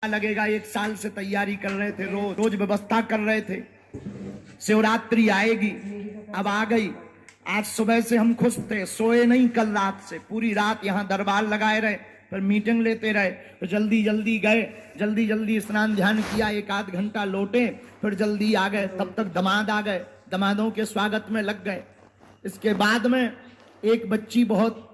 लगेगा। 1 साल से तैयारी कर रहे थे, रोज व्यवस्था कर रहे थे। शिवरात्रि आएगी, अब आ गई। आज सुबह से हम खुश थे, सोए नहीं कल रात से, पूरी रात यहाँ दरबार लगाए रहे, फिर मीटिंग लेते रहे, तो जल्दी जल्दी गए, जल्दी जल्दी स्नान ध्यान किया, 1 आध घंटा लौटे, फिर जल्दी आ गए। तब तक दामाद आ गए, दामादों के स्वागत में लग गए। इसके बाद में एक बच्ची बहुत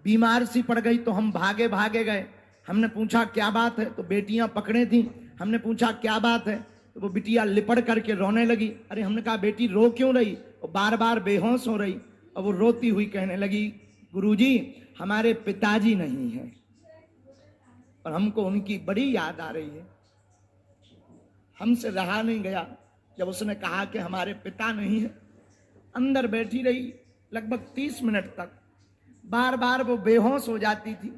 बीमार सी पड़ गई, तो हम भागे भागे गए। हमने पूछा क्या बात है, तो बेटियां पकड़े थी। हमने पूछा क्या बात है, तो वो बिटिया लिपट करके रोने लगी। अरे हमने कहा बेटी रो क्यों रही, वो बार बार बेहोश हो रही। और वो रोती हुई कहने लगी, गुरुजी हमारे पिताजी नहीं है और हमको उनकी बड़ी याद आ रही है। हमसे रहा नहीं गया जब उसने कहा कि हमारे पिता नहीं है। अंदर बैठी रही लगभग 30 मिनट तक, बार बार वो बेहोश हो जाती थी।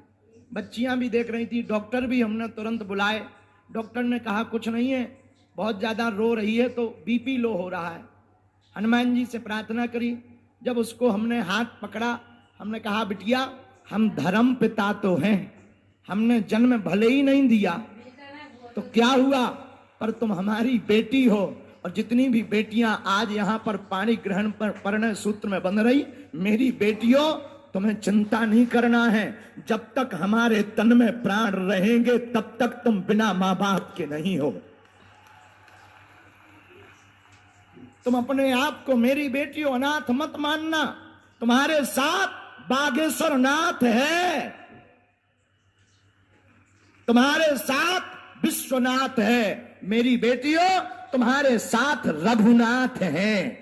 बच्चियां भी देख रही थी, डॉक्टर भी हमने तुरंत बुलाए। डॉक्टर ने कहा कुछ नहीं है, बहुत ज्यादा रो रही है तो बीपी लो हो रहा है। हनुमान जी से प्रार्थना करी। जब उसको हमने हाथ पकड़ा, हमने कहा बिटिया हम धर्म पिता तो हैं, हमने जन्म भले ही नहीं दिया तो क्या हुआ, पर तुम हमारी बेटी हो। और जितनी भी बेटियां आज यहाँ पर पाणी ग्रहण पर परिणय सूत्र में बंध रही, मेरी बेटियों तुम्हें चिंता नहीं करना है। जब तक हमारे तन में प्राण रहेंगे तब तक तुम बिना मां बाप के नहीं हो। तुम अपने आप को मेरी बेटियों अनाथ मत मानना, तुम्हारे साथ बागेश्वर नाथ है, तुम्हारे साथ विश्वनाथ है। मेरी बेटियों तुम्हारे साथ रघुनाथ हैं।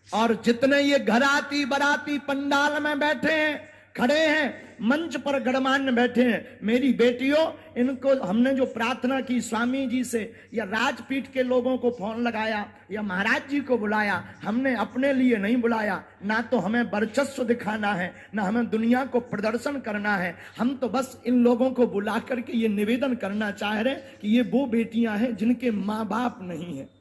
और जितने ये घराती बराती पंडाल में बैठे हैं, खड़े हैं, मंच पर गणमान्य बैठे हैं, मेरी बेटियों इनको हमने जो प्रार्थना की स्वामी जी से, या राजपीठ के लोगों को फोन लगाया, या महाराज जी को बुलाया, हमने अपने लिए नहीं बुलाया। ना तो हमें वर्चस्व दिखाना है, ना हमें दुनिया को प्रदर्शन करना है। हम तो बस इन लोगों को बुला करके ये निवेदन करना चाह रहे हैं कि ये वो बेटियां हैं जिनके माँ बाप नहीं है।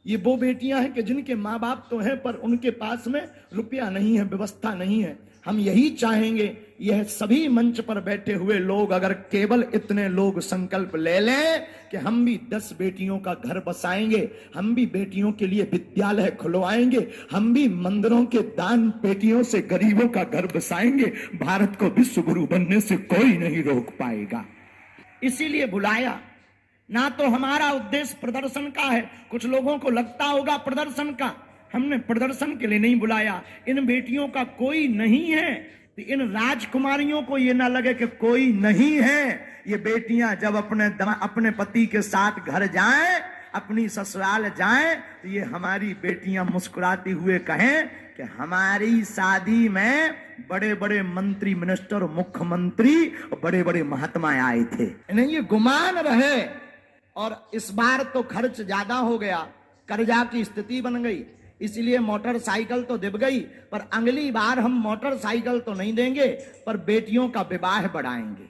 ये वो बेटियां हैं कि जिनके माँ बाप तो हैं पर उनके पास में रुपया नहीं है, व्यवस्था नहीं है। हम यही चाहेंगे, यह सभी मंच पर बैठे हुए लोग अगर केवल इतने लोग संकल्प ले लें कि हम भी 10 बेटियों का घर बसाएंगे, हम भी बेटियों के लिए विद्यालय खुलवाएंगे, हम भी मंदिरों के दान पेटियों से गरीबों का घर बसाएंगे, भारत को विश्व गुरु बनने से कोई नहीं रोक पाएगा। इसीलिए बुलाया। ना तो हमारा उद्देश्य प्रदर्शन का है, कुछ लोगों को लगता होगा प्रदर्शन का, हमने प्रदर्शन के लिए नहीं बुलाया। इन बेटियों का कोई नहीं है तो इन राजकुमारियों को ये ना लगे कि कोई नहीं है। ये बेटियां जब अपने पति के साथ घर जाएं, अपनी ससुराल जाएं, तो ये हमारी बेटियां मुस्कुराती हुए कहें कि हमारी शादी में बड़े बड़े मंत्री, मिनिस्टर, मुख्यमंत्री और बड़े बड़े महात्मा आए थे। इन्हें ये गुमान रहे। और इस बार तो खर्च ज्यादा हो गया, कर्जा की स्थिति बन गई, इसलिए मोटरसाइकिल तो दिब गई, पर अगली बार हम मोटरसाइकिल तो नहीं देंगे, पर बेटियों का विवाह बढ़ाएंगे।